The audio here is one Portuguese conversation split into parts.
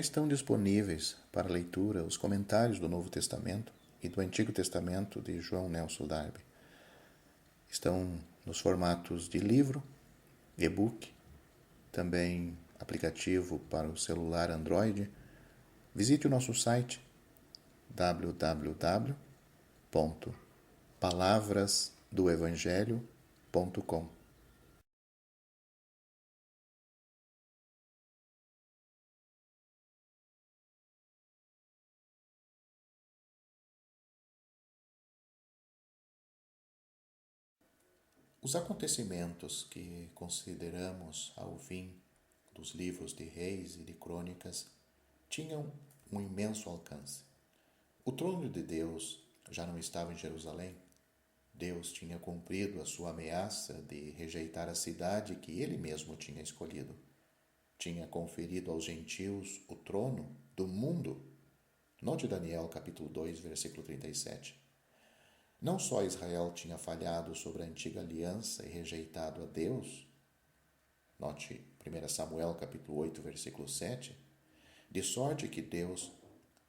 estão disponíveis para leitura os comentários do Novo Testamento e do Antigo Testamento de João Nelson Darby. Estão nos formatos de livro, e-book, também aplicativo para o celular Android. Visite o nosso site www.palavrasdoevangelho.com. Os acontecimentos que consideramos ao fim dos livros de Reis e de Crônicas tinham um imenso alcance. O trono de Deus já não estava em Jerusalém. Deus tinha cumprido a sua ameaça de rejeitar a cidade que ele mesmo tinha escolhido. Tinha conferido aos gentios o trono do mundo. Note Daniel capítulo 2, versículo 37. Não só Israel tinha falhado sobre a antiga aliança e rejeitado a Deus, note 1 Samuel capítulo 8, versículo 7, de sorte que Deus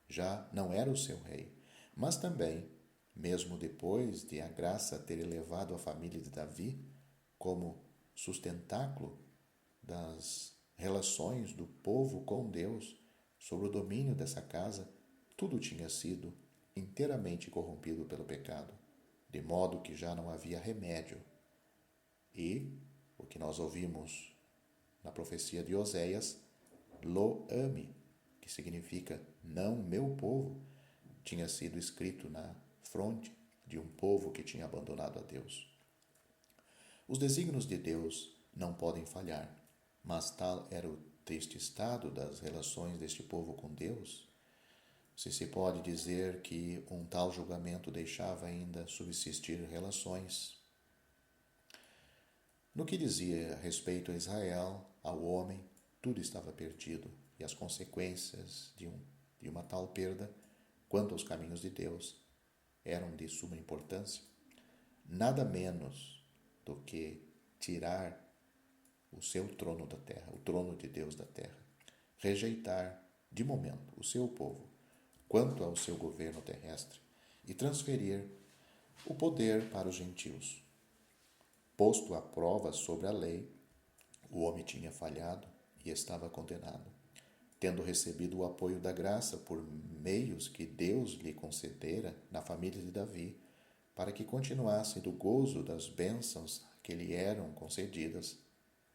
já não era o seu rei, mas também, mesmo depois de a graça ter elevado a família de Davi como sustentáculo das relações do povo com Deus sobre o domínio dessa casa, tudo tinha sido inteiramente corrompido pelo pecado, de modo que já não havia remédio. E o que nós ouvimos na profecia de Oséias, Lo-Ami, que significa não meu povo, tinha sido escrito na fronte de um povo que tinha abandonado a Deus. Os desígnios de Deus não podem falhar, mas tal era o triste estado das relações deste povo com Deus, se pode dizer que um tal julgamento deixava ainda subsistir relações. No que dizia respeito a Israel, ao homem, tudo estava perdido, e as consequências de uma tal perda, quanto aos caminhos de Deus, eram de suma importância. Nada menos do que tirar o seu trono da terra, o trono de Deus da terra, rejeitar, de momento, o seu povo, quanto ao seu governo terrestre, e transferir o poder para os gentios. Posto à prova sobre a lei, o homem tinha falhado e estava condenado, tendo recebido o apoio da graça por meios que Deus lhe concedera na família de Davi, para que continuasse do gozo das bênçãos que lhe eram concedidas,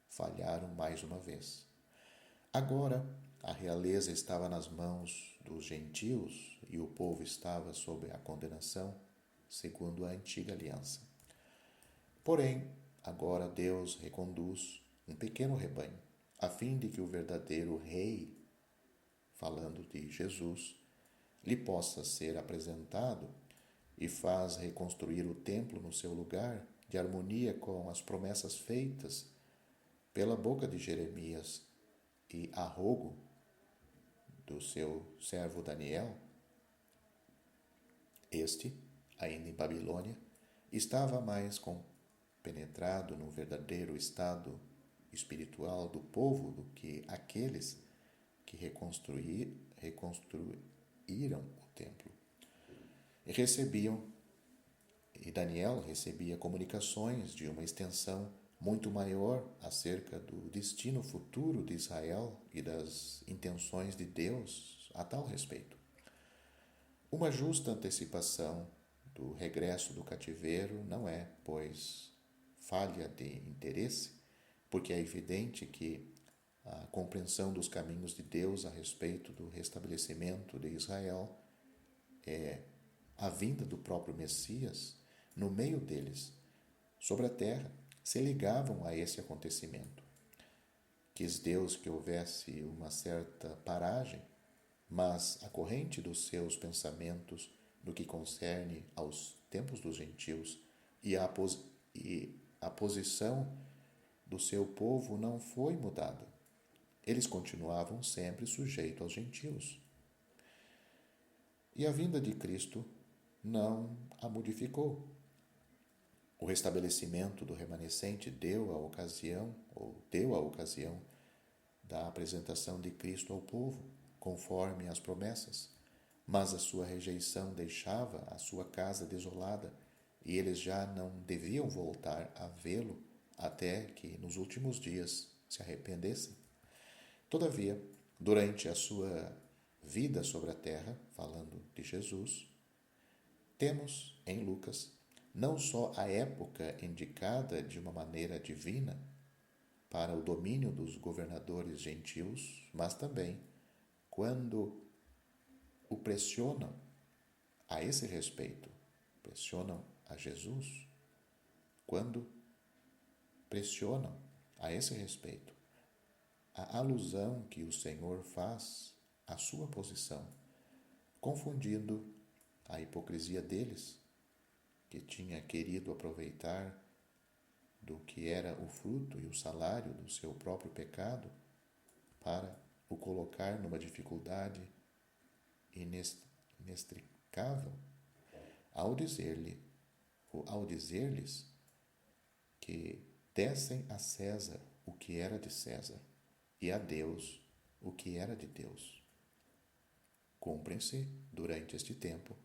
falharam mais uma vez. Agora, a realeza estava nas mãos dos gentios e o povo estava sob a condenação, segundo a antiga aliança. Porém, agora Deus reconduz um pequeno rebanho, a fim de que o verdadeiro rei, falando de Jesus, lhe possa ser apresentado, e faz reconstruir o templo no seu lugar, de harmonia com as promessas feitas pela boca de Jeremias e a rogo do seu servo Daniel. Este, ainda em Babilônia, estava mais compenetrado no verdadeiro estado espiritual do povo do que aqueles que reconstruíram o templo. E Daniel recebia comunicações de uma extensão muito maior acerca do destino futuro de Israel e das intenções de Deus a tal respeito. Uma justa antecipação do regresso do cativeiro não é, pois, falha de interesse, porque é evidente que a compreensão dos caminhos de Deus a respeito do restabelecimento de Israel é a vinda do próprio Messias no meio deles, sobre a terra, se ligavam a esse acontecimento. Quis Deus que houvesse uma certa paragem, mas a corrente dos seus pensamentos no que concerne aos tempos dos gentios e a posição do seu povo não foi mudada. Eles continuavam sempre sujeitos aos gentios. E a vinda de Cristo não a modificou. O restabelecimento do remanescente deu a ocasião da apresentação de Cristo ao povo, conforme as promessas, mas a sua rejeição deixava a sua casa desolada e eles já não deviam voltar a vê-lo até que nos últimos dias se arrependessem. Todavia, durante a sua vida sobre a terra, falando de Jesus, temos em Lucas não só a época indicada de uma maneira divina para o domínio dos governadores gentios, mas também quando o pressionam a esse respeito, pressionam a Jesus, quando pressionam a esse respeito a alusão que o Senhor faz à sua posição, confundindo a hipocrisia deles, que tinha querido aproveitar do que era o fruto e o salário do seu próprio pecado para o colocar numa dificuldade inextricável, ao dizer-lhes que dessem a César o que era de César e a Deus o que era de Deus. Cumprem-se, durante este tempo,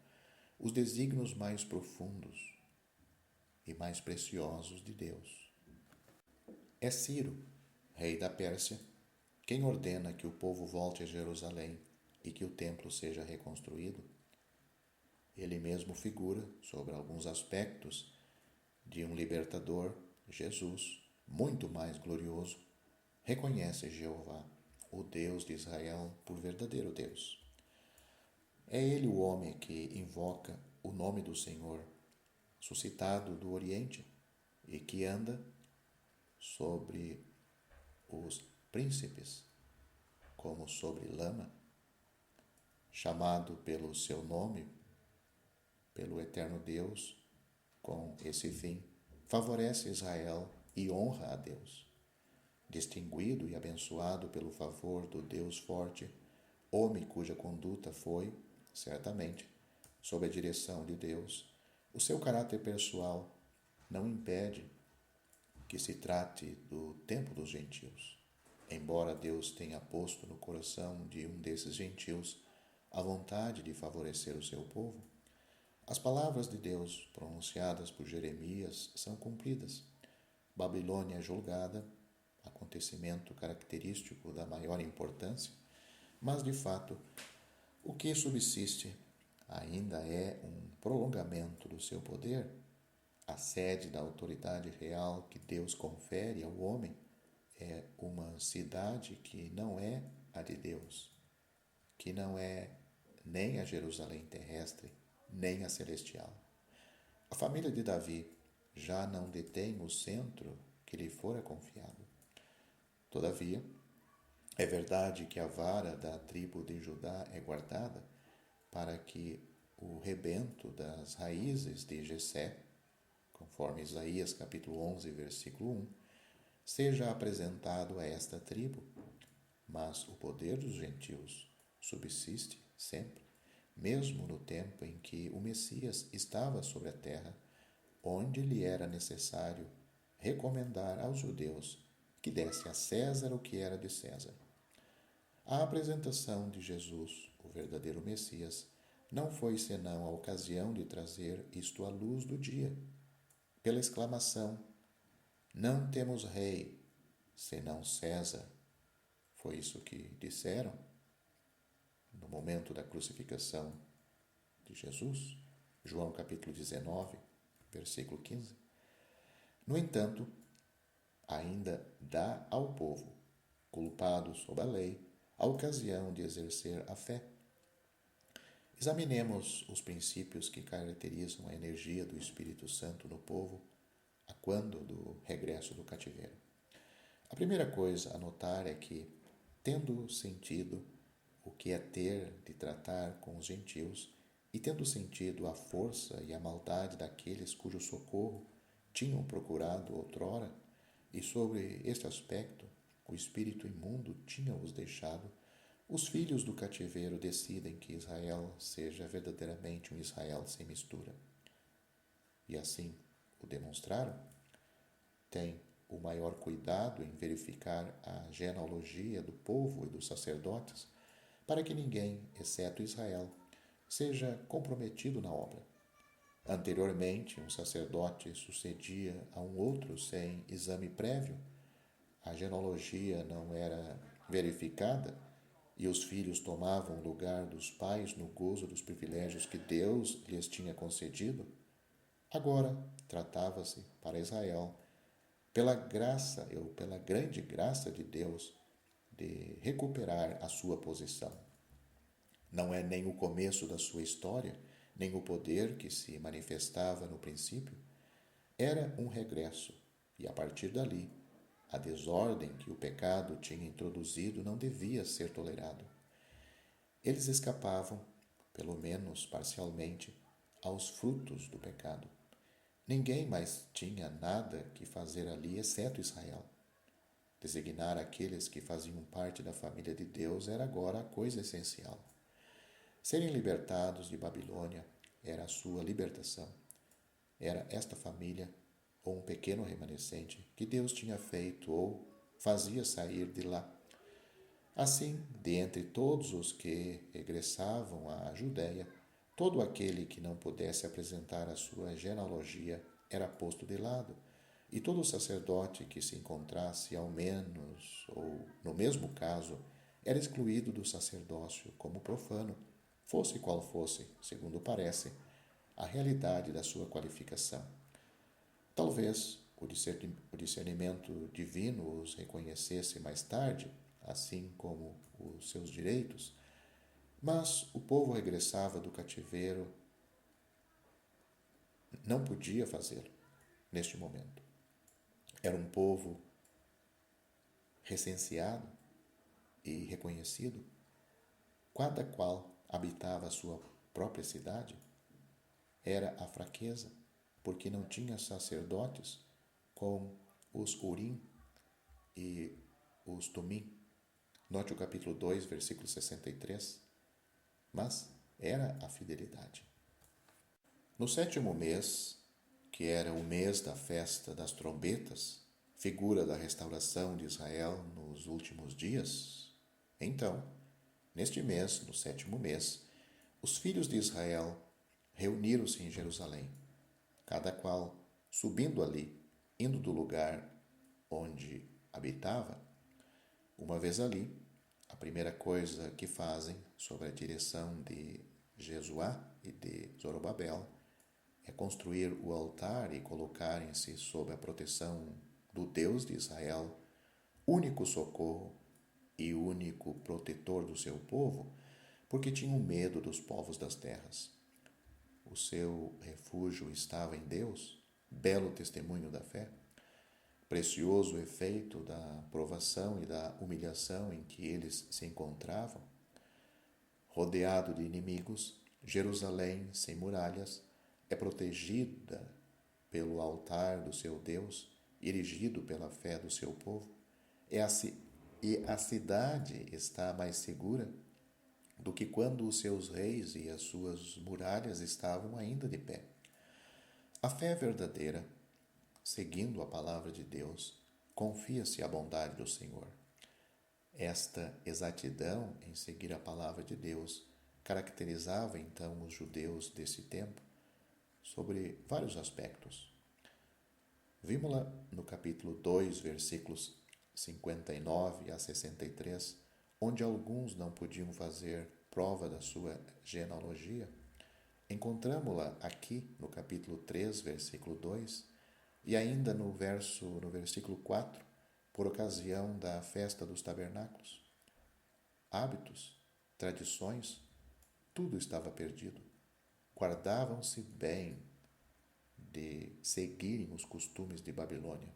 os desígnios mais profundos e mais preciosos de Deus. É Ciro, rei da Pérsia, quem ordena que o povo volte a Jerusalém e que o templo seja reconstruído. Ele mesmo figura sobre alguns aspectos de um libertador, Jesus, muito mais glorioso. Reconhece Jeová, o Deus de Israel, por verdadeiro Deus. É ele o homem que invoca o nome do Senhor, suscitado do Oriente, e que anda sobre os príncipes, como sobre lama, chamado pelo seu nome, pelo eterno Deus, com esse fim, favorece Israel e honra a Deus. Distinguido e abençoado pelo favor do Deus forte, homem cuja conduta foi, certamente, sob a direção de Deus, o seu caráter pessoal não impede que se trate do tempo dos gentios. Embora Deus tenha posto no coração de um desses gentios a vontade de favorecer o seu povo, as palavras de Deus pronunciadas por Jeremias são cumpridas. Babilônia é julgada, acontecimento característico da maior importância, mas de fato, o que subsiste ainda é um prolongamento do seu poder. A sede da autoridade real que Deus confere ao homem é uma cidade que não é a de Deus, que não é nem a Jerusalém terrestre, nem a celestial. A família de Davi já não detém o centro que lhe fora confiado. Todavia, é verdade que a vara da tribo de Judá é guardada para que o rebento das raízes de Jessé, conforme Isaías capítulo 11, versículo 1, seja apresentado a esta tribo, mas o poder dos gentios subsiste sempre, mesmo no tempo em que o Messias estava sobre a terra, onde lhe era necessário recomendar aos judeus que desse a César o que era de César. A apresentação de Jesus, o verdadeiro Messias, não foi senão a ocasião de trazer isto à luz do dia, pela exclamação: "Não temos rei, senão César." Foi isso que disseram no momento da crucificação de Jesus, João capítulo 19, versículo 15. No entanto, ainda dá ao povo, culpado sob a lei, a ocasião de exercer a fé. Examinemos os princípios que caracterizam a energia do Espírito Santo no povo a quando do regresso do cativeiro. A primeira coisa a notar é que, tendo sentido o que é ter de tratar com os gentios e tendo sentido a força e a maldade daqueles cujo socorro tinham procurado outrora, e sobre este aspecto o espírito imundo tinha-os deixado, os filhos do cativeiro decidem que Israel seja verdadeiramente um Israel sem mistura. E assim o demonstraram. Têm o maior cuidado em verificar a genealogia do povo e dos sacerdotes, para que ninguém, exceto Israel, seja comprometido na obra. Anteriormente, um sacerdote sucedia a um outro sem exame prévio. A genealogia não era verificada e os filhos tomavam o lugar dos pais no gozo dos privilégios que Deus lhes tinha concedido. Agora, tratava-se para Israel, pela graça ou pela grande graça de Deus, de recuperar a sua posição. Não é nem o começo da sua história, nem o poder que se manifestava no princípio. Era um regresso, e a partir dali, a desordem que o pecado tinha introduzido não devia ser tolerado. Eles escapavam, pelo menos parcialmente, aos frutos do pecado. Ninguém mais tinha nada que fazer ali, exceto Israel. Designar aqueles que faziam parte da família de Deus era agora a coisa essencial. Serem libertados de Babilônia era a sua libertação. Era esta família, ou um pequeno remanescente, que Deus tinha feito ou fazia sair de lá. Assim, dentre todos os que regressavam à Judéia, todo aquele que não pudesse apresentar a sua genealogia era posto de lado, e todo sacerdote que se encontrasse ao menos, ou no mesmo caso, era excluído do sacerdócio como profano, fosse qual fosse, segundo parece, a realidade da sua qualificação. Talvez o discernimento divino os reconhecesse mais tarde, assim como os seus direitos, mas o povo regressava do cativeiro não podia fazê-lo neste momento. Era um povo recenseado e reconhecido, cada qual habitava a sua própria cidade. Era a fraqueza, porque não tinha sacerdotes com os Urim e os Tumim. Note o capítulo 2, versículo 63. Mas era a fidelidade. No 7º mês, que era o mês da festa das trombetas, figura da restauração de Israel nos últimos dias, então, neste mês, no 7º mês, os filhos de Israel reuniram-se em Jerusalém, cada qual subindo ali, indo do lugar onde habitava. Uma vez ali, a primeira coisa que fazem, sob a direção de Jesuá e de Zorobabel, é construir o altar e colocarem-se sob a proteção do Deus de Israel, único socorro e único protetor do seu povo, porque tinham medo dos povos das terras. O seu refúgio estava em Deus, belo testemunho da fé, precioso efeito da provação e da humilhação em que eles se encontravam. Rodeado de inimigos, Jerusalém, sem muralhas, é protegida pelo altar do seu Deus, erigido pela fé do seu povo, e a cidade está mais segura do que quando os seus reis e as suas muralhas estavam ainda de pé. A fé verdadeira, seguindo a palavra de Deus, confia-se à bondade do Senhor. Esta exatidão em seguir a palavra de Deus caracterizava então os judeus desse tempo sobre vários aspectos. Vimos-la no capítulo 2, versículos 59 a 63, onde alguns não podiam fazer prova da sua genealogia. Encontramos-la aqui no capítulo 3, versículo 2, e ainda no versículo 4, por ocasião da festa dos tabernáculos. Hábitos, tradições, tudo estava perdido. Guardavam-se bem de seguirem os costumes de Babilônia.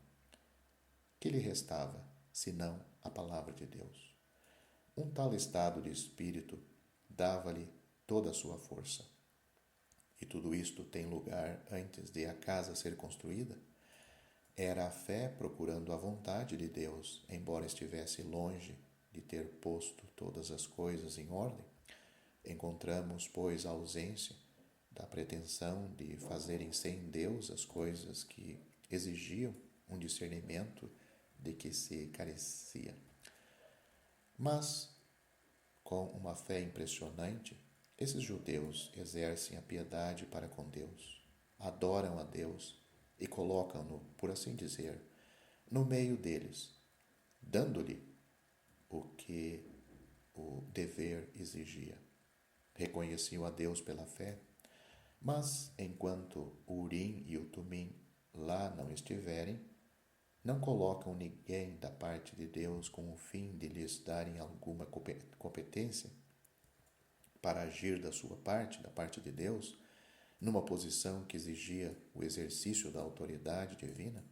Que lhe restava, senão a palavra de Deus? Um tal estado de espírito dava-lhe toda a sua força. E tudo isto tem lugar antes de a casa ser construída? Era a fé procurando a vontade de Deus, embora estivesse longe de ter posto todas as coisas em ordem. Encontramos, pois, a ausência da pretensão de fazerem sem Deus as coisas que exigiam um discernimento de que se carecia. Mas, com uma fé impressionante, esses judeus exercem a piedade para com Deus, adoram a Deus e colocam-no, por assim dizer, no meio deles, dando-lhe o que o dever exigia. Reconheciam a Deus pela fé, mas enquanto o Urim e o Tumim lá não estiverem, não colocam ninguém da parte de Deus com o fim de lhes darem alguma competência para agir da sua parte, da parte de Deus, numa posição que exigia o exercício da autoridade divina.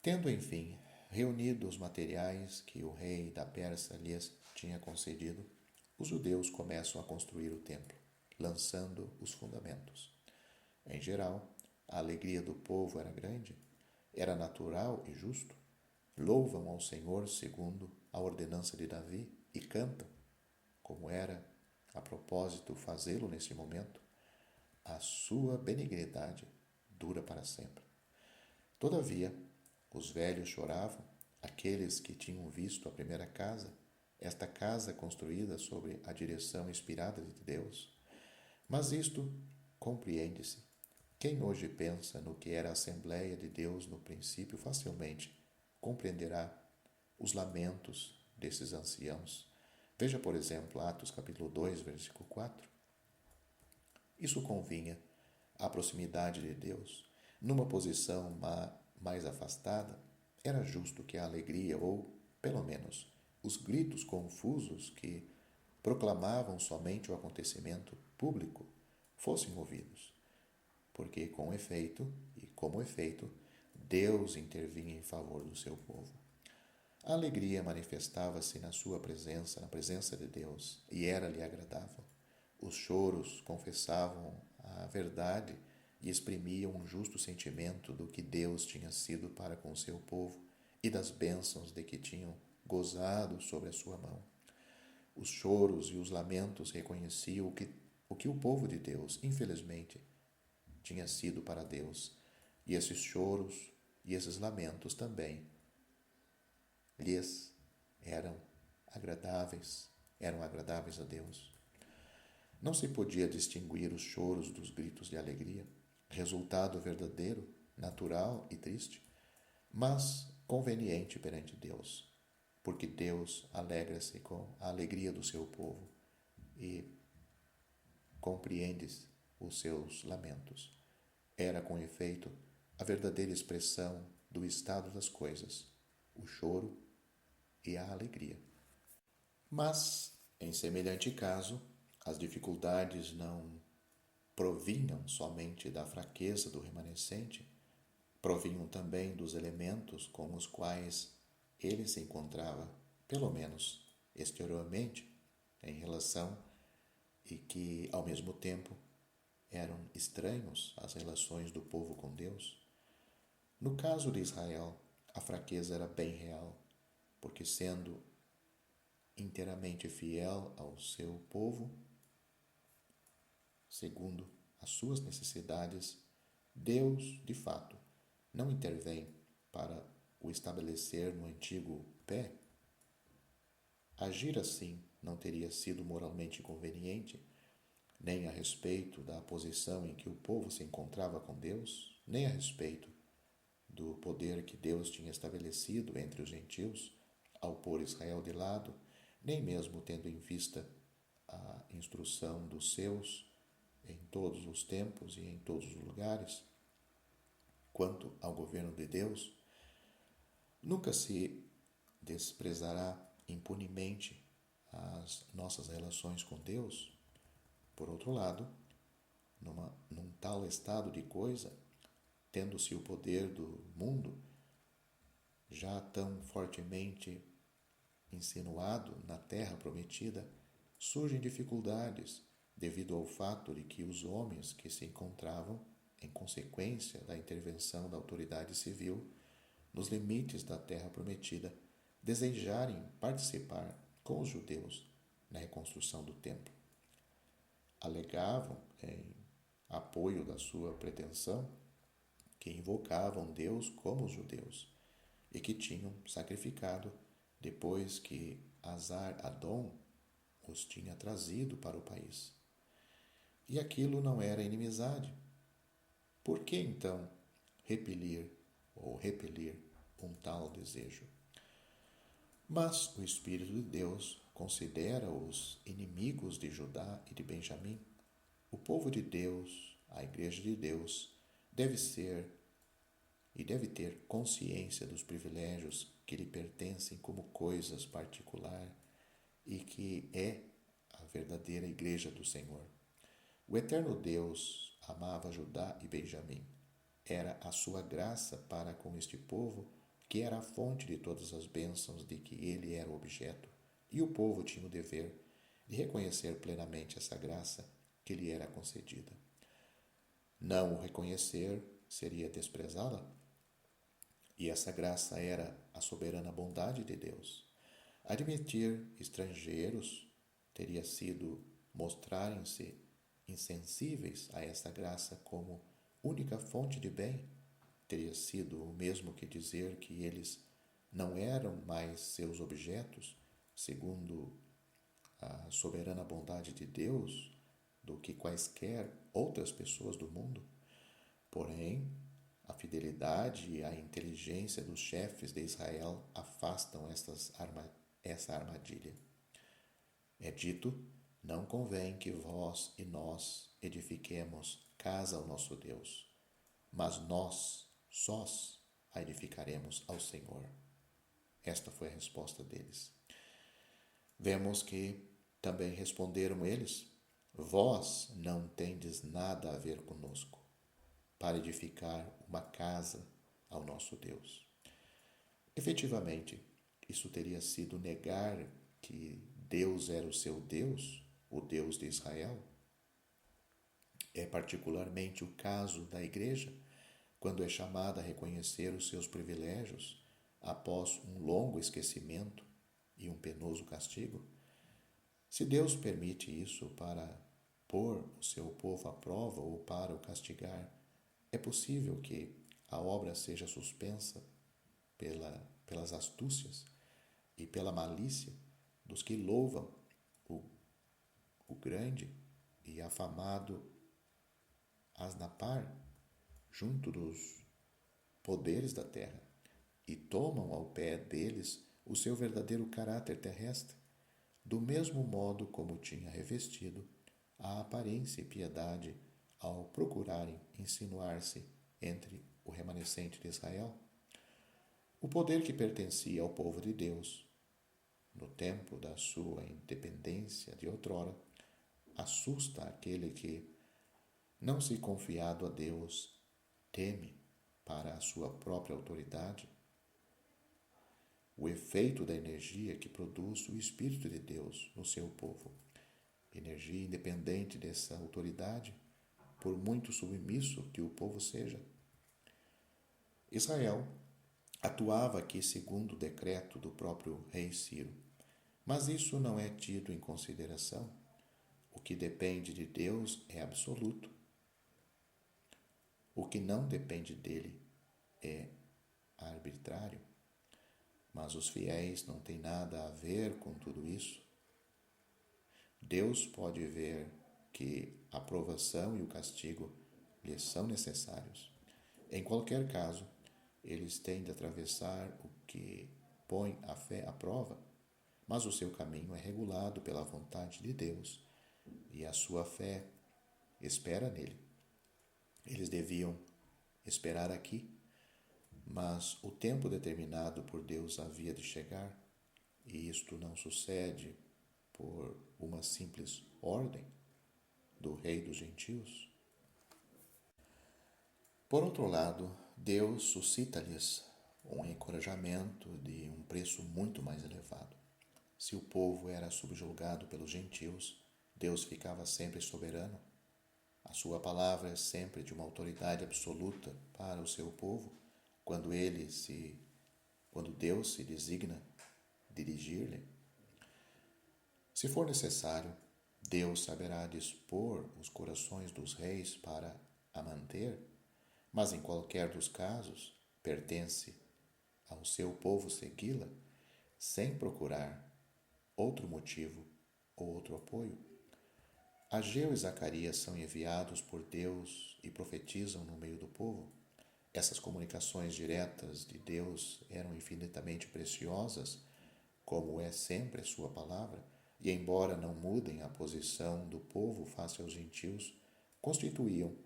Tendo, enfim, reunido os materiais que o rei da Pérsia lhes tinha concedido, os judeus começam a construir o templo, lançando os fundamentos. Em geral, a alegria do povo era grande, era natural e justo. Louvam ao Senhor segundo a ordenança de Davi e cantam, como era a propósito fazê-lo nesse momento, a sua benignidade dura para sempre. Todavia, os velhos choravam, aqueles que tinham visto a primeira casa, esta casa construída sobre a direção inspirada de Deus. Mas isto compreende-se. Quem hoje pensa no que era a Assembleia de Deus no princípio facilmente compreenderá os lamentos desses anciãos. Veja, por exemplo, Atos capítulo 2, versículo 4. Isso convinha à proximidade de Deus. Numa posição mais afastada, era justo que a alegria, ou, pelo menos, os gritos confusos que proclamavam somente o acontecimento público fossem ouvidos, porque como efeito, Deus intervinha em favor do seu povo. A alegria manifestava-se na sua presença, na presença de Deus, e era-lhe agradável. Os choros confessavam a verdade e exprimiam um justo sentimento do que Deus tinha sido para com o seu povo e das bênçãos de que tinham gozado sobre a sua mão. Os choros e os lamentos reconheciam o que o povo de Deus, infelizmente, tinha sido para Deus, e esses choros e esses lamentos também lhes eram agradáveis a Deus. Não se podia distinguir os choros dos gritos de alegria, resultado verdadeiro, natural e triste, mas conveniente perante Deus, porque Deus alegra-se com a alegria do seu povo e compreende os seus lamentos. Era, com efeito, a verdadeira expressão do estado das coisas, o choro e a alegria. Mas, em semelhante caso, as dificuldades não provinham somente da fraqueza do remanescente, provinham também dos elementos com os quais ele se encontrava, pelo menos exteriormente, em relação e que, ao mesmo tempo, eram estranhos às relações do povo com Deus. No caso de Israel, a fraqueza era bem real, porque, sendo inteiramente fiel ao seu povo, segundo as suas necessidades, Deus, de fato, não intervém para o estabelecer no antigo pé. Agir assim não teria sido moralmente conveniente, nem a respeito da posição em que o povo se encontrava com Deus, nem a respeito do poder que Deus tinha estabelecido entre os gentios ao pôr Israel de lado, nem mesmo tendo em vista a instrução dos seus em todos os tempos e em todos os lugares. Quanto ao governo de Deus, nunca se desprezará impunemente as nossas relações com Deus. Por outro lado, num tal estado de coisa, tendo-se o poder do mundo já tão fortemente insinuado na terra prometida, surgem dificuldades devido ao fato de que os homens que se encontravam, em consequência da intervenção da autoridade civil, nos limites da terra prometida, desejarem participar com os judeus na reconstrução do templo. Alegavam, em apoio da sua pretensão, que invocavam Deus como os judeus e que tinham sacrificado, depois que Azar-Adom os tinha trazido para o país. E aquilo não era inimizade. Por que então repelir um tal desejo? Mas o Espírito de Deus considera os inimigos de Judá e de Benjamim. O povo de Deus, a Igreja de Deus, deve ter consciência dos privilégios que lhe pertencem como coisas particular e que é a verdadeira Igreja do Senhor. O eterno Deus amava Judá e Benjamim. Era a sua graça para com este povo que era a fonte de todas as bênçãos de que ele era o objeto, e o povo tinha o dever de reconhecer plenamente essa graça que lhe era concedida. Não o reconhecer seria desprezá-la, e essa graça era a soberana bondade de Deus. Admitir estrangeiros teria sido mostrarem-se insensíveis a essa graça como única fonte de bem. Teria sido o mesmo que dizer que eles não eram mais seus objetos, segundo a soberana bondade de Deus, do que quaisquer outras pessoas do mundo. Porém, a fidelidade e a inteligência dos chefes de Israel afastam essa armadilha. É dito: não convém que vós e nós edifiquemos casa ao nosso Deus, mas nós, sós, a edificaremos ao Senhor. Esta foi a resposta deles. Vemos que também responderam eles: vós não tendes nada a ver conosco para edificar uma casa ao nosso Deus. Efetivamente, isso teria sido negar que Deus era o seu Deus, o Deus de Israel. É particularmente o caso da Igreja, quando é chamada a reconhecer os seus privilégios após um longo esquecimento e um penoso castigo. Se Deus permite isso para pôr o seu povo à prova ou para o castigar, é possível que a obra seja suspensa pelas astúcias e pela malícia dos que louvam o grande e afamado Asnapar junto dos poderes da terra e tomam ao pé deles o seu verdadeiro caráter terrestre, do mesmo modo como tinha revestido a aparência e piedade ao procurarem insinuar-se entre o remanescente de Israel. O poder que pertencia ao povo de Deus, no tempo da sua independência de outrora, assusta aquele que, não se confiado a Deus, teme para a sua própria autoridade. O efeito da energia que produz o Espírito de Deus no seu povo, energia independente dessa autoridade, por muito submisso que o povo seja. Israel atuava aqui segundo o decreto do próprio rei Ciro, mas isso não é tido em consideração. O que depende de Deus é absoluto. O que não depende dele é arbitrário. Mas os fiéis não têm nada a ver com tudo isso. Deus pode ver que a provação e o castigo lhes são necessários. Em qualquer caso, eles têm de atravessar o que põe a fé à prova, mas o seu caminho é regulado pela vontade de Deus e a sua fé espera nele. Eles deviam esperar aqui, mas o tempo determinado por Deus havia de chegar, e isto não sucede por uma simples ordem do rei dos gentios. Por outro lado, Deus suscita-lhes um encorajamento de um preço muito mais elevado. Se o povo era subjugado pelos gentios, Deus ficava sempre soberano. A sua palavra é sempre de uma autoridade absoluta para o seu povo, quando Deus se designa dirigir-lhe. Se for necessário, Deus saberá dispor os corações dos reis para a manter, mas em qualquer dos casos, pertence ao seu povo segui-la, sem procurar outro motivo ou outro apoio. Ageu e Zacarias são enviados por Deus e profetizam no meio do povo. Essas comunicações diretas de Deus eram infinitamente preciosas, como é sempre a sua palavra, e embora não mudem a posição do povo face aos gentios, constituíam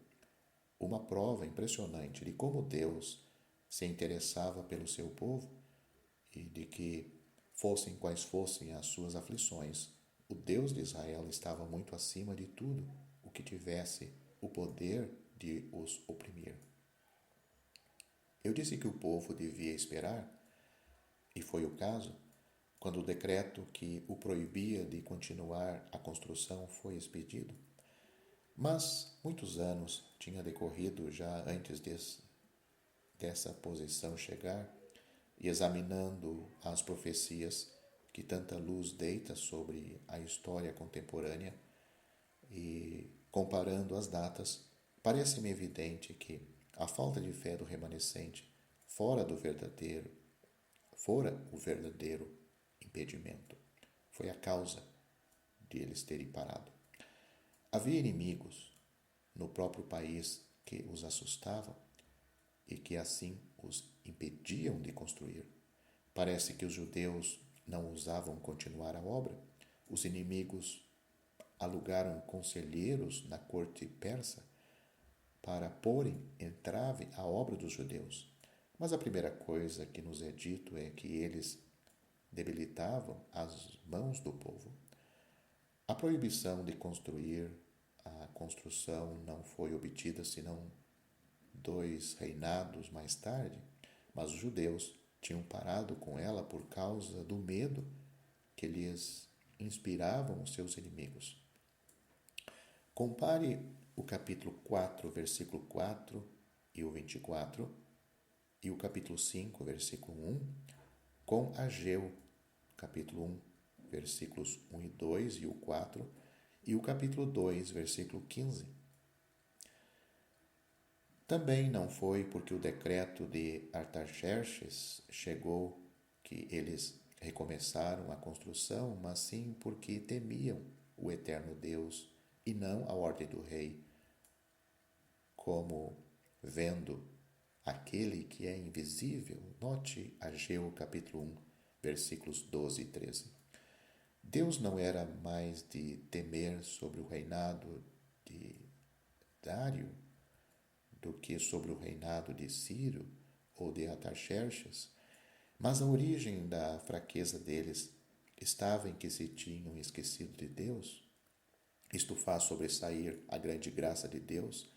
uma prova impressionante de como Deus se interessava pelo seu povo e de que, fossem quais fossem as suas aflições, o Deus de Israel estava muito acima de tudo o que tivesse o poder de os oprimir. Eu disse que o povo devia esperar, e foi o caso, quando o decreto que o proibia de continuar a construção foi expedido. Mas muitos anos tinha decorrido já antes dessa posição chegar, e examinando as profecias que tanta luz deita sobre a história contemporânea e comparando as datas, parece-me evidente que a falta de fé do remanescente fora o verdadeiro impedimento. Foi a causa de eles terem parado. Havia inimigos no próprio país que os assustavam e que assim os impediam de construir. Parece que os judeus não ousavam continuar a obra. Os inimigos alugaram conselheiros na corte persa para porem em trave a obra dos judeus. Mas a primeira coisa que nos é dito é que eles debilitavam as mãos do povo. A proibição de construir a construção não foi obtida senão 2 reinados mais tarde, mas os judeus tinham parado com ela por causa do medo que lhes inspiravam os seus inimigos. Compare o capítulo 4, versículo 4 e o 24, e o capítulo 5, versículo 1, com Ageu, capítulo 1, versículos 1 e 2 e o 4, e o capítulo 2, versículo 15. Também não foi porque o decreto de Artaxerxes chegou que eles recomeçaram a construção, mas sim porque temiam o eterno Deus e não a ordem do rei, como vendo aquele que é invisível. Note Ageu capítulo 1, versículos 12 e 13. Deus não era mais de temer sobre o reinado de Dário do que sobre o reinado de Ciro ou de Artaxerxes, mas a origem da fraqueza deles estava em que se tinham esquecido de Deus. Isto faz sobressair a grande graça de Deus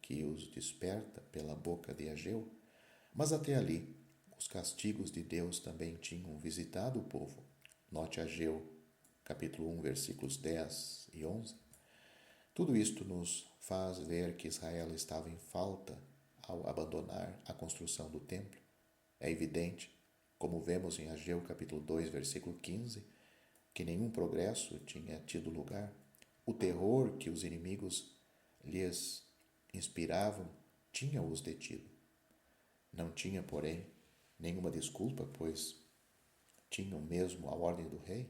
que os desperta pela boca de Ageu. Mas até ali, os castigos de Deus também tinham visitado o povo. Note Ageu, capítulo 1, versículos 10 e 11. Tudo isto nos faz ver que Israel estava em falta ao abandonar a construção do templo. É evidente, como vemos em Ageu capítulo 2, versículo 15, que nenhum progresso tinha tido lugar. O terror que os inimigos lhes inspiravam tinha-os detido. Não tinha, porém, nenhuma desculpa, pois tinham mesmo a ordem do rei.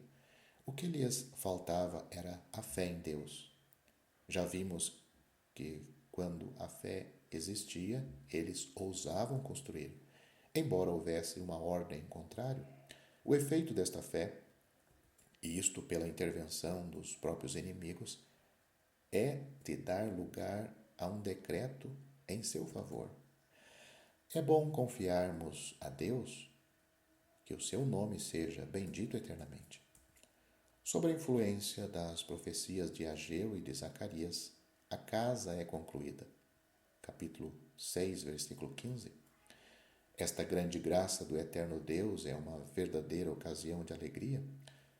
O que lhes faltava era a fé em Deus. Já vimos que, quando a fé existia, eles ousavam construir, embora houvesse uma ordem contrária. O efeito desta fé, e isto pela intervenção dos próprios inimigos, é de dar lugar a um decreto em seu favor. É bom confiarmos a Deus, que o seu nome seja bendito eternamente. Sob a influência das profecias de Ageu e de Zacarias, a casa é concluída. Capítulo 6, versículo 15. Esta grande graça do eterno Deus é uma verdadeira ocasião de alegria.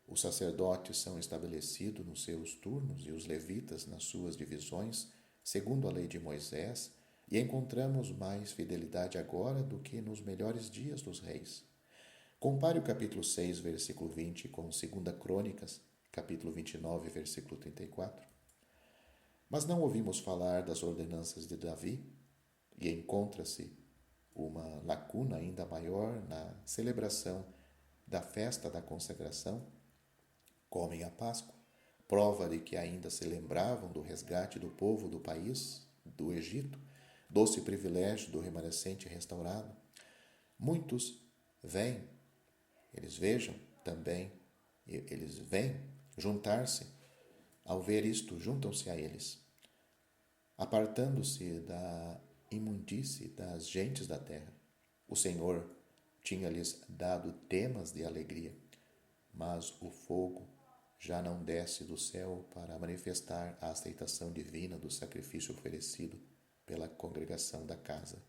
Os sacerdotes são estabelecidos nos seus turnos e os levitas nas suas divisões, segundo a lei de Moisés, e encontramos mais fidelidade agora do que nos melhores dias dos reis. Compare o capítulo 6, versículo 20 com 2 Crônicas, capítulo 29, versículo 34. Mas não ouvimos falar das ordenanças de Davi, e encontra-se uma lacuna ainda maior na celebração da festa da consagração, comem a Páscoa, prova de que ainda se lembravam do resgate do povo do país, do Egito, doce privilégio do remanescente restaurado. Muitos vêm, eles vejam também, eles vêm juntar-se, ao ver isto, juntam-se a eles, apartando-se da imundície das gentes da terra. O Senhor tinha-lhes dado temas de alegria, mas o fogo já não desce do céu para manifestar a aceitação divina do sacrifício oferecido pela congregação da casa.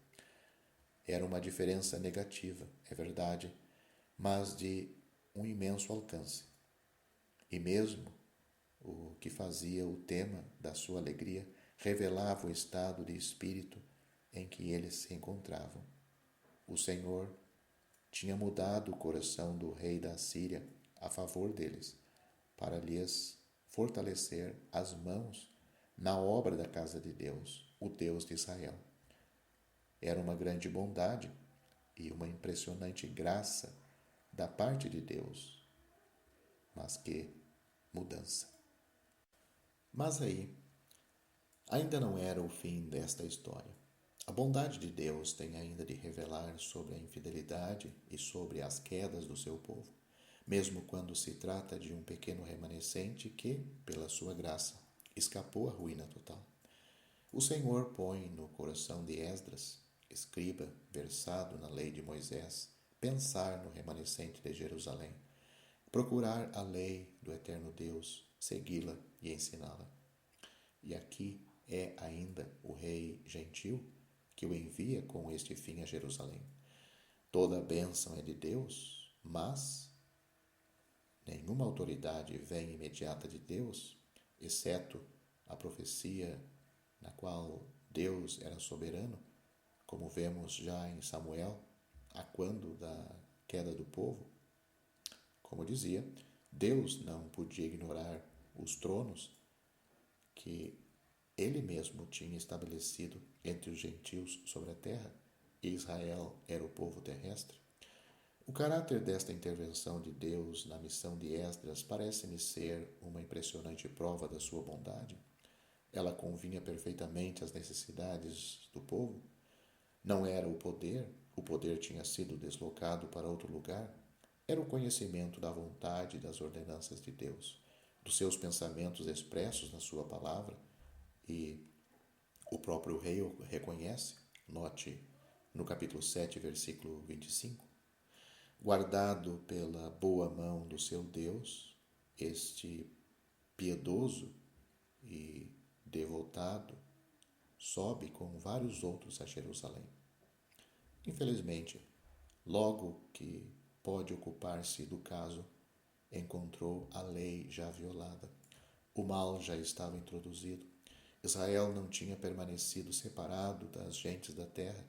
Era uma diferença negativa, é verdade, mas de um imenso alcance. E mesmo o que fazia o tema da sua alegria revelava o estado de espírito em que eles se encontravam. O Senhor tinha mudado o coração do rei da Síria a favor deles, para lhes fortalecer as mãos na obra da casa de Deus, o Deus de Israel. Era uma grande bondade e uma impressionante graça da parte de Deus. Mas que mudança! Mas aí, ainda não era o fim desta história. A bondade de Deus tem ainda de revelar sobre a infidelidade e sobre as quedas do seu povo, mesmo quando se trata de um pequeno remanescente que, pela sua graça, escapou à ruína total. O Senhor põe no coração de Esdras, escriba versado na lei de Moisés, pensar no remanescente de Jerusalém, procurar a lei do eterno Deus, segui-la e ensiná-la. E aqui é ainda o rei gentil que o envia com este fim a Jerusalém. Toda a bênção é de Deus, mas nenhuma autoridade vem imediata de Deus, exceto a profecia na qual Deus era soberano, como vemos já em Samuel, a quando da queda do povo. Como dizia, Deus não podia ignorar os tronos que ele mesmo tinha estabelecido entre os gentios sobre a terra, e Israel era o povo terrestre. O caráter desta intervenção de Deus na missão de Esdras parece-me ser uma impressionante prova da sua bondade. Ela convinha perfeitamente às necessidades do povo. Não era o poder tinha sido deslocado para outro lugar. Era o conhecimento da vontade e das ordenanças de Deus, dos seus pensamentos expressos na sua palavra, e o próprio rei o reconhece. Note no capítulo 7, versículo 25. Guardado pela boa mão do seu Deus, este piedoso e devotado sobe com vários outros a Jerusalém. Infelizmente, logo que pode ocupar-se do caso, encontrou a lei já violada. O mal já estava introduzido. Israel não tinha permanecido separado das gentes da terra,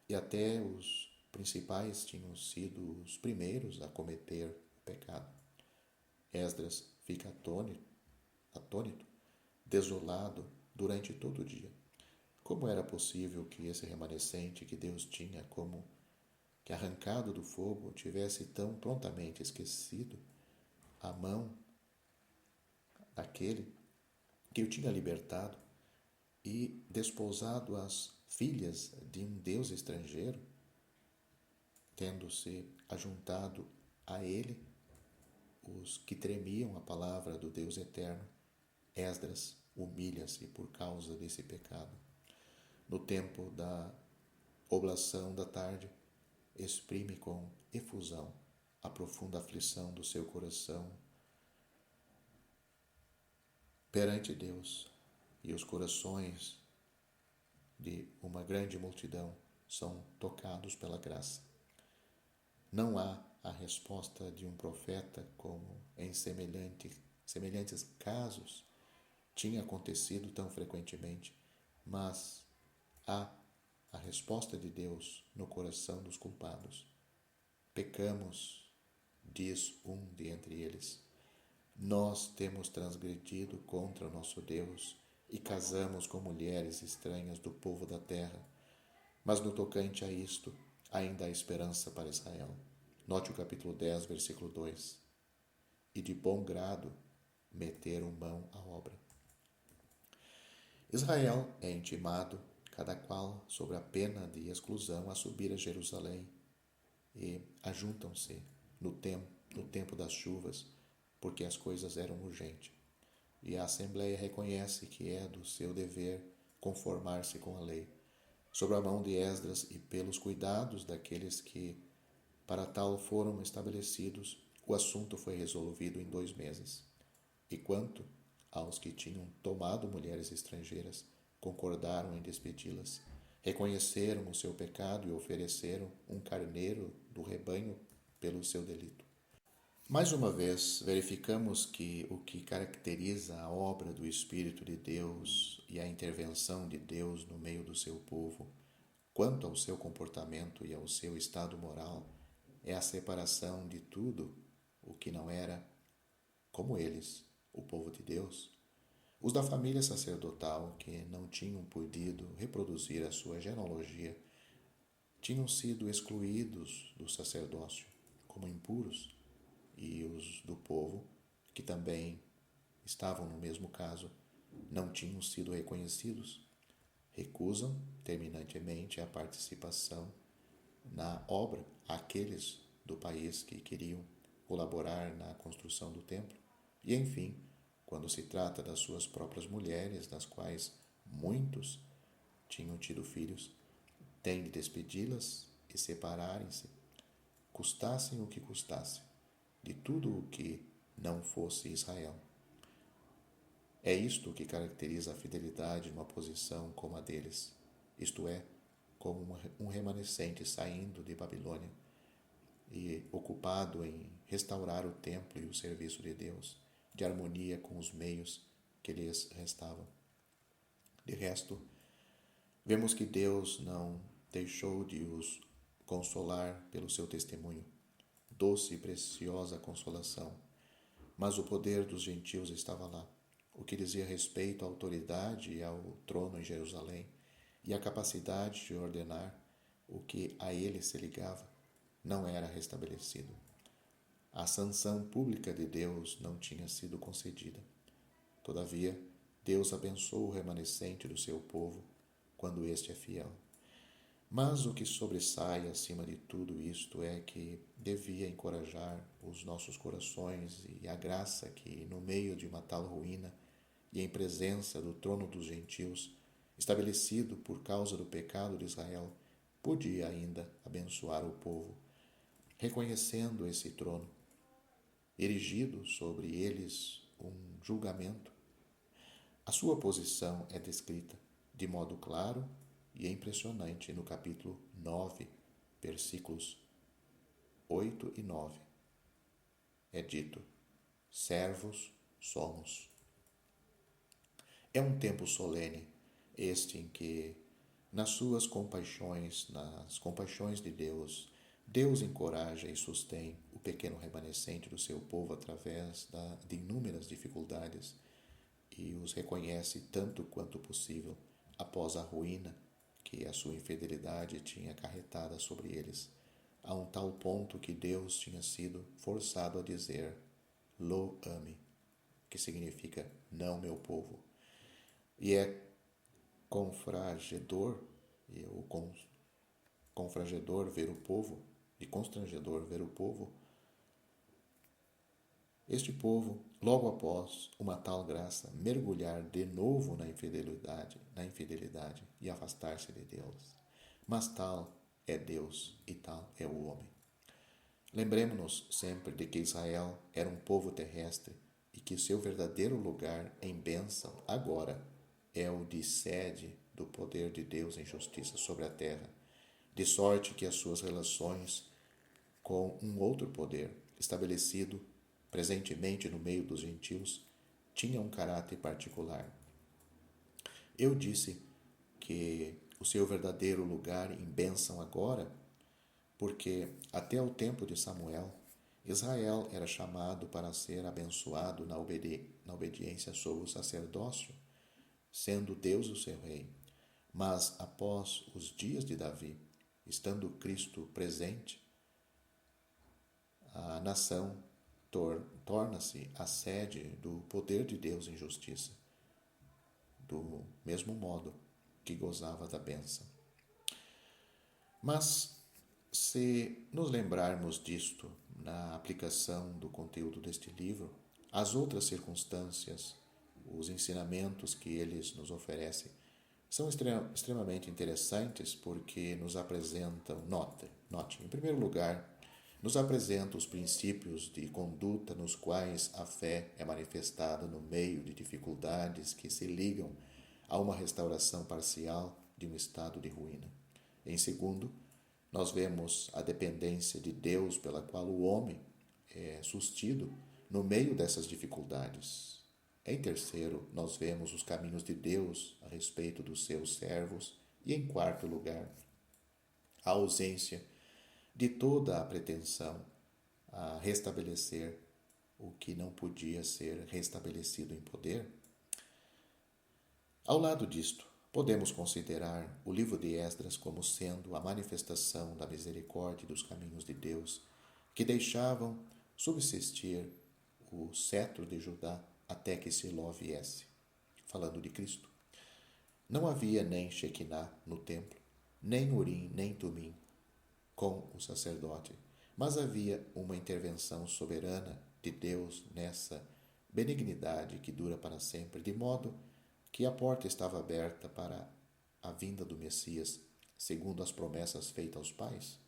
e até os principais tinham sido os primeiros a cometer o pecado. Esdras fica atônito, desolado durante todo o dia. Como era possível que esse remanescente que Deus tinha como que arrancado do fogo tivesse tão prontamente esquecido a mão daquele que o tinha libertado e desposado as filhas de um Deus estrangeiro, tendo-se ajuntado a ele os que tremiam a palavra do Deus eterno? Esdras humilha-se por causa desse pecado. No tempo da oblação da tarde, exprime com efusão a profunda aflição do seu coração perante Deus, e os corações de uma grande multidão são tocados pela graça. Não há a resposta de um profeta como em semelhantes casos tinha acontecido tão frequentemente, mas há a resposta de Deus no coração dos culpados. Pecamos, diz um de entre eles. Nós temos transgredido contra o nosso Deus e casamos com mulheres estranhas do povo da terra. Mas no tocante a isto, ainda há esperança para Israel. Note o capítulo 10, versículo 2. e de bom grado meteram mão à obra. Israel é intimado, cada qual sob a pena de exclusão, a subir a Jerusalém e ajuntam-se no tempo das chuvas, porque as coisas eram urgentes. E a Assembleia reconhece que é do seu dever conformar-se com a lei, sob a mão de Esdras e pelos cuidados daqueles que para tal foram estabelecidos. O assunto foi resolvido em 2 meses. E quanto aos que tinham tomado mulheres estrangeiras, concordaram em despedi-las, reconheceram o seu pecado e ofereceram um carneiro do rebanho pelo seu delito. Mais uma vez, verificamos que o que caracteriza a obra do Espírito de Deus e a intervenção de Deus no meio do seu povo, quanto ao seu comportamento e ao seu estado moral, é a separação de tudo o que não era como eles, o povo de Deus. Os da família sacerdotal, que não tinham podido reproduzir a sua genealogia, tinham sido excluídos do sacerdócio como impuros, e os do povo, que também estavam no mesmo caso, não tinham sido reconhecidos. Recusam terminantemente a participação na obra àqueles do país que queriam colaborar na construção do templo. E, enfim, quando se trata das suas próprias mulheres, das quais muitos tinham tido filhos, têm de despedi-las e separarem-se, custassem o que custasse, de tudo o que não fosse Israel. É isto que caracteriza a fidelidade numa posição como a deles, isto é, como um remanescente saindo de Babilônia e ocupado em restaurar o templo e o serviço de Deus, de harmonia com os meios que lhes restavam. De resto, vemos que Deus não deixou de os consolar pelo seu testemunho, doce e preciosa consolação, mas o poder dos gentios estava lá, o que dizia respeito à autoridade e ao trono em Jerusalém, e a capacidade de ordenar o que a ele se ligava, não era restabelecido. A sanção pública de Deus não tinha sido concedida. Todavia, Deus abençoa o remanescente do seu povo quando este é fiel. Mas o que sobressai acima de tudo isto é que devia encorajar os nossos corações e a graça que, no meio de uma tal ruína e em presença do trono dos gentios, estabelecido por causa do pecado de Israel, podia ainda abençoar o povo, reconhecendo esse trono, erigido sobre eles um julgamento. A sua posição é descrita de modo claro e impressionante no capítulo 9, versículos 8 e 9. É dito: servos somos. É um tempo solene este em que, nas suas compaixões, nas compaixões de Deus, Deus encoraja e sustém o pequeno remanescente do seu povo através de inúmeras dificuldades e os reconhece tanto quanto possível após a ruína que a sua infidelidade tinha acarretada sobre eles, a um tal ponto que Deus tinha sido forçado a dizer Lo ame, que significa não meu povo. E é confrangedor ver o povo, e constrangedor ver o povo, este povo, logo após uma tal graça, mergulhar de novo na infidelidade e afastar-se de Deus. Mas tal é Deus e tal é o homem. Lembremos-nos sempre de que Israel era um povo terrestre e que seu verdadeiro lugar em bênção agora é o de sede do poder de Deus em justiça sobre a terra, de sorte que as suas relações com um outro poder, estabelecido presentemente no meio dos gentios, tinham um caráter particular. Eu disse que o seu verdadeiro lugar em bênção agora, porque até o tempo de Samuel, Israel era chamado para ser abençoado na obediência sob o sacerdócio, sendo Deus o seu rei. Mas após os dias de Davi, estando Cristo presente, a nação torna-se a sede do poder de Deus em justiça, do mesmo modo que gozava da bênção. Mas, se nos lembrarmos disto na aplicação do conteúdo deste livro, as outras circunstâncias, os ensinamentos que eles nos oferecem, são extremamente interessantes porque nos apresentam, note, em primeiro lugar, nos apresenta os princípios de conduta nos quais a fé é manifestada no meio de dificuldades que se ligam a uma restauração parcial de um estado de ruína. Em segundo, nós vemos a dependência de Deus pela qual o homem é sustido no meio dessas dificuldades. Em terceiro, nós vemos os caminhos de Deus a respeito dos seus servos. E em quarto lugar, a ausência de toda a pretensão a restabelecer o que não podia ser restabelecido em poder. Ao lado disto, podemos considerar o livro de Esdras como sendo a manifestação da misericórdia e dos caminhos de Deus que deixavam subsistir o cetro de Judá até que Siló viesse, falando de Cristo. Não havia nem Shequiná no templo, nem Urim, nem Tumim com o sacerdote, mas havia uma intervenção soberana de Deus nessa benignidade que dura para sempre, de modo que a porta estava aberta para a vinda do Messias, segundo as promessas feitas aos pais.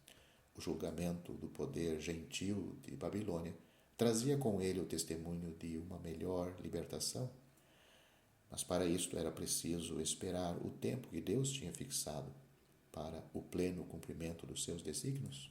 O julgamento do poder gentil de Babilônia trazia com ele o testemunho de uma melhor libertação, mas para isto era preciso esperar o tempo que Deus tinha fixado para o pleno cumprimento dos seus desígnios.